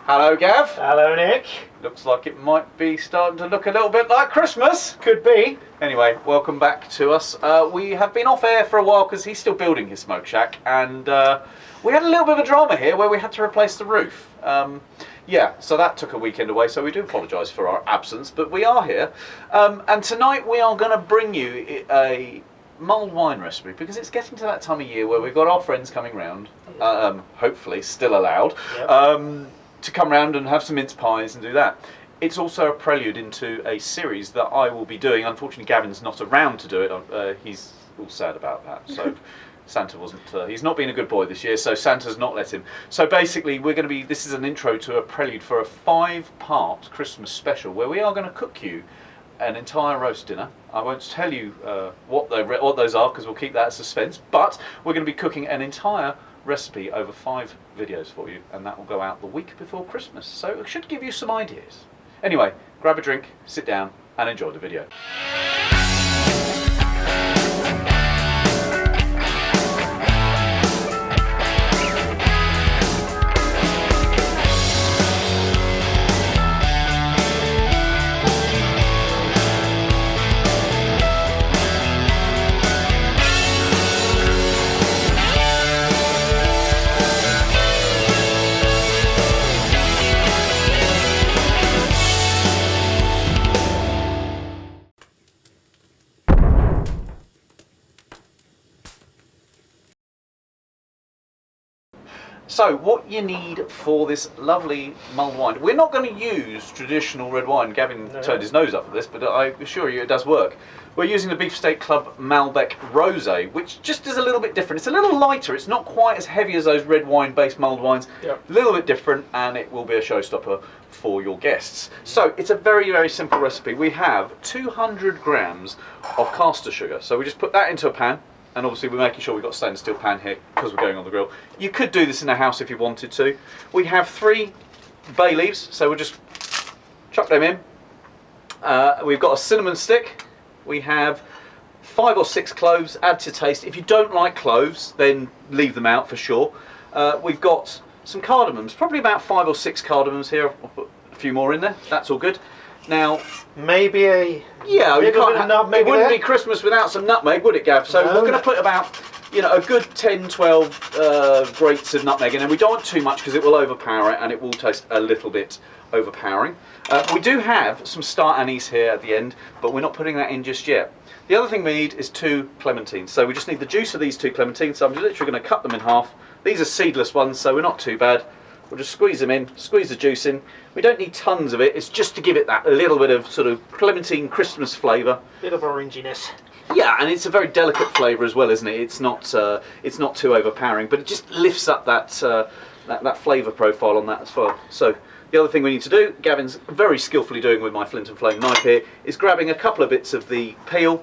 Hello, Gav. Hello, Nick. Looks like it might be starting to look a little bit like Christmas. Could be. Anyway, welcome back to us. We have been off air for a while because he's still building his smoke shack, and we had a little bit of a drama here where we had to replace the roof. Yeah, so that took a weekend away, so we do apologise for our absence, but we are here. And tonight we are going to bring you a mulled wine recipe, because it's getting to that time of year where we've got our friends coming round, hopefully still allowed, to come round and have some mince pies and do that. It's also a prelude into a series that I will be doing. Unfortunately, Gavin's not around to do it. He's all sad about that. So Santa wasn't. He's not been a good boy this year, so Santa's not let him. So basically, we're going to be. This is an intro to a prelude for a 5-part Christmas special where we are going to cook you an entire roast dinner. I won't tell you what those are because we'll keep that suspense. But we're going to be cooking an entire recipe over 5 videos for you, and that will go out the week before Christmas, so it should give you some ideas. Anyway, grab a drink, sit down and enjoy the video. So what you need for this lovely mulled wine, we're not going to use traditional red wine. Gavin turned his nose up at this, but I assure you it does work. We're using the Beefsteak Club Malbec Rosé, which just is a little bit different. It's a little lighter, it's not quite as heavy as those red wine based mulled wines. Yep. A little bit different, and it will be a showstopper for your guests. So it's a very, very simple recipe. We have 200 grams of caster sugar. So we just put that into a pan. And obviously we're making sure we've got a stainless steel pan here because we're going on the grill. You could do this in a house if you wanted to. We have 3 bay leaves, so we'll just chuck them in. We've got a cinnamon stick. We have 5 or 6 cloves, add to taste. If you don't like cloves, then leave them out for sure. We've got some cardamoms, probably about 5 or 6 cardamoms here. I'll put a few more in there, that's all good. Now, maybe a nutmeg. It wouldn't be Christmas without some nutmeg, would it, Gav? So we're going to put about, a good 10, 12 grates of nutmeg in, and we don't want too much because it will overpower it and it will taste a little bit overpowering. We do have some star anise here at the end, but we're not putting that in just yet. The other thing we need is 2 clementines. So we just need the juice of these 2 clementines. So I'm literally going to cut them in half. These are seedless ones, so we're not too bad. We'll just squeeze them in, squeeze the juice in. We don't need tons of it, it's just to give it that little bit of sort of clementine Christmas flavour. Bit of oranginess. Yeah, and it's a very delicate flavour as well, isn't it? It's not too overpowering, but it just lifts up that flavour profile on that as well. So the other thing we need to do, Gavin's very skillfully doing with my flint and flame knife here, is grabbing a couple of bits of the peel,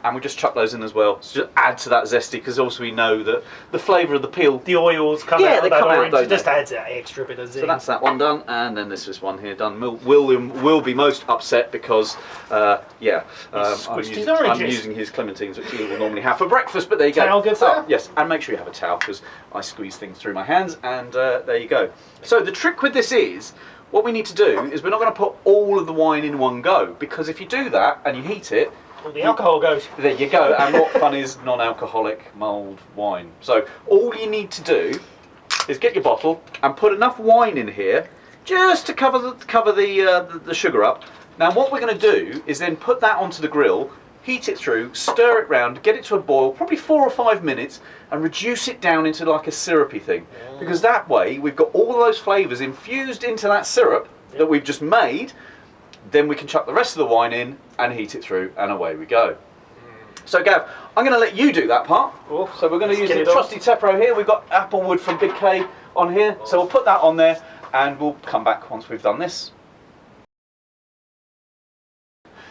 and we just chuck those in as well. So just add to that zesty, because also we know that the flavour of the peel, the oils come out. They come orange. out. It just adds that extra bit of zing. So that's that one done, and then this is one here done. Will be most upset because I'm using his clementines, which he will normally have for breakfast. But there you go. Towel good, sir? Yes, and make sure you have a towel because I squeeze things through my hands, and there you go. So the trick with this is, what we need to do is we're not going to put all of the wine in one go, because if you do that and you heat it, well, the alcohol goes. There you go, and what fun is non-alcoholic mulled wine. So all you need to do is get your bottle and put enough wine in here just to cover the sugar up. Now what we're going to do is then put that onto the grill, heat it through, stir it round, get it to a boil, probably 4 or 5 minutes, and reduce it down into like a syrupy thing. Because that way we've got all those flavours infused into that syrup that we've just made. Then we can chuck the rest of the wine in and heat it through, and away we go. So Gav, I'm going to let you do that part. Cool. So we're going to use the trusty Tepro here. We've got applewood from BigK on here, so we'll put that on there and we'll come back once we've done this.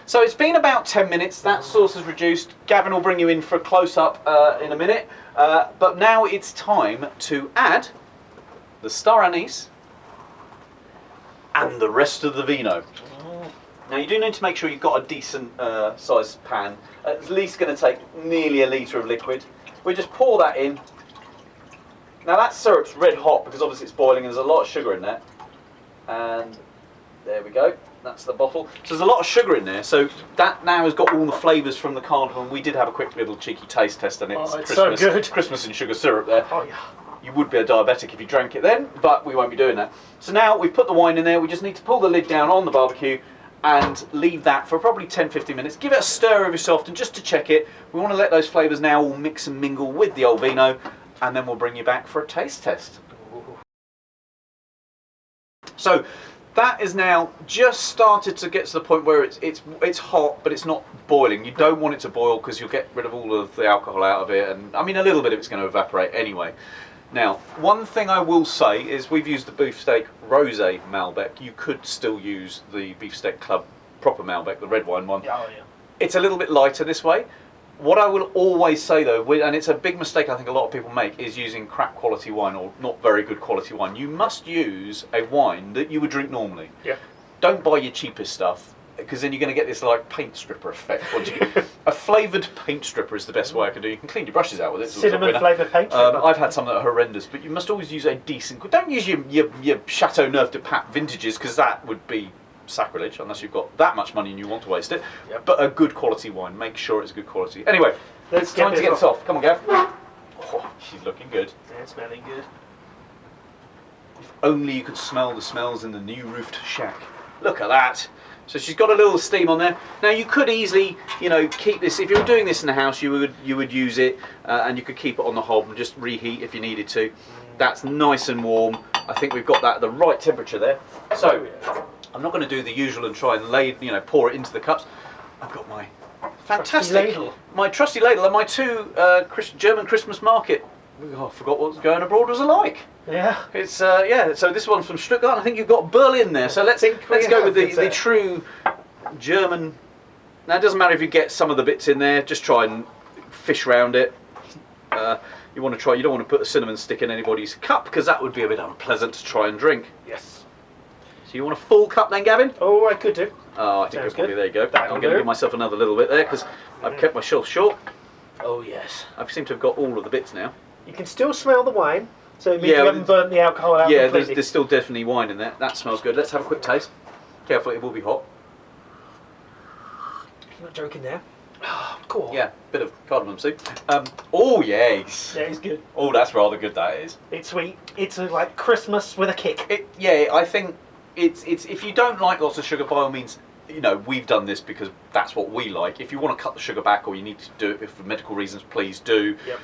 So it's been about 10 minutes, that sauce is reduced. Gavin will bring you in for a close-up in a minute, but now it's time to add the star anise and the rest of the vino. Now you do need to make sure you've got a decent sized pan, at least going to take nearly a litre of liquid. We just pour that in. Now that syrup's red hot because obviously it's boiling and there's a lot of sugar in there. And there we go. That's the bottle. So there's a lot of sugar in there. So that now has got all the flavours from the cardamom. We did have a quick little cheeky taste test, and it's so Christmas, good. Christmas and sugar syrup there. Oh yeah. You would be a diabetic if you drank it then, but we won't be doing that. So now we've put the wine in there. We just need to pull the lid down on the barbecue and leave that for probably 10-15 minutes. Give it a stir every so often just to check it. We want to let those flavours now all mix and mingle with the old vino, and then we'll bring you back for a taste test. So that is now just started to get to the point where it's hot, but it's not boiling. You don't want it to boil because you'll get rid of all of the alcohol out of it, and I mean a little bit of it's going to evaporate anyway. Now, one thing I will say is we've used the Beefsteak Rosé Malbec. You could still use the Beefsteak Club proper Malbec, the red wine one. Oh yeah. It's a little bit lighter this way. What I will always say though, and it's a big mistake I think a lot of people make, is using crap quality wine or not very good quality wine. You must use a wine that you would drink normally. Yeah. Don't buy your cheapest stuff, because then you're going to get this like paint stripper effect. A flavoured paint stripper is the best way I can do. You can clean your brushes out with it. Cinnamon flavoured paint stripper. I've had some that are horrendous, but you must always use a decent. Don't use your Chateau Neuf de Pape vintages, because that would be sacrilege unless you've got that much money and you want to waste it. Yep. But a good quality wine, make sure it's good quality. Anyway, it's time to get this off. Come on, Gav. Oh, she's looking good. Yeah, it's smelling good. If only you could smell the smells in the new roofed shack. Look at that. So she's got a little steam on there. Now you could easily, keep this. If you were doing this in the house, you would use it, and you could keep it on the hob and just reheat if you needed to. That's nice and warm. I think we've got that at the right temperature there. So I'm not going to do the usual and try and pour it into the cups. I've got my fantastic ladle. My trusty ladle and my two German Christmas market. Oh, I forgot what going abroad was like. Yeah. It's So this one's from Stuttgart. I think you've got Berlin there. So let's go with the true German. Now it doesn't matter if you get some of the bits in there. Just try and fish around it. You want to try. You don't want to put a cinnamon stick in anybody's cup, because that would be a bit unpleasant to try and drink. Yes. So you want a full cup then, Gavin? Oh, I could do. Oh, I think Sounds probably good. there you go. That'll I'm going to do. give myself another little bit there because I've kept myself short. Oh yes. I seem to have got all of the bits now. You can still smell the wine, so it means Yeah, you haven't burnt the alcohol out Yeah, completely. there's still definitely wine in there. That smells good. Let's have a quick taste. Careful, it will be hot. You're not joking there. Oh, cool. Yeah, bit of cardamom soup. Oh yes. Yeah, it's good. Oh, that's rather good. That is. It's sweet. It's like Christmas with a kick. I think it's if you don't like lots of sugar, by all means, we've done this because that's what we like. If you want to cut the sugar back, or you need to do it for medical reasons, please do. Yep.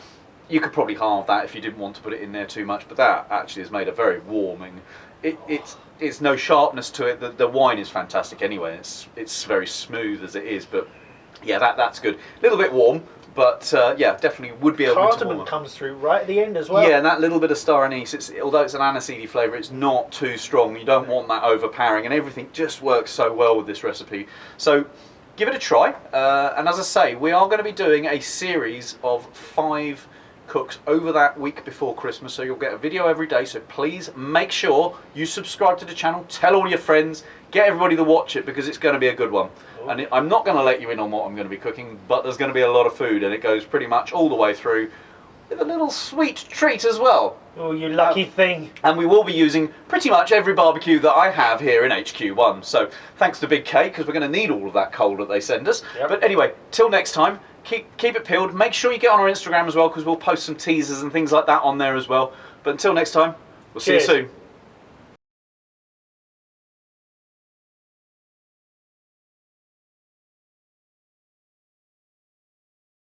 You could probably halve that if you didn't want to put it in there too much, but that actually has made it very warming. It's no sharpness to it. The wine is fantastic anyway. It's very smooth as it is, but yeah, that's good. A little bit warm, but yeah, definitely would be a winter Cardamom warmer. comes through right at the end as well. Yeah, and that little bit of star anise, although it's an aniseedy flavour, it's not too strong. You don't want that overpowering, and everything just works so well with this recipe. So give it a try, and as I say, we are going to be doing a series of 5 cooks over that week before Christmas, so you'll get a video every day. So please make sure you subscribe to the channel, tell all your friends, get everybody to watch it, because it's going to be a good one. And I'm not going to let you in on what I'm going to be cooking, but there's going to be a lot of food, and it goes pretty much all the way through with a little sweet treat as well. Oh, you lucky thing. And we will be using pretty much every barbecue that I have here in HQ1. So thanks to BigK, because we're going to need all of that coal that they send us. Yep. But anyway, till next time, keep it peeled. Make sure you get on our Instagram as well, because we'll post some teasers and things like that on there as well. But until next time, we'll see you Cheers. soon.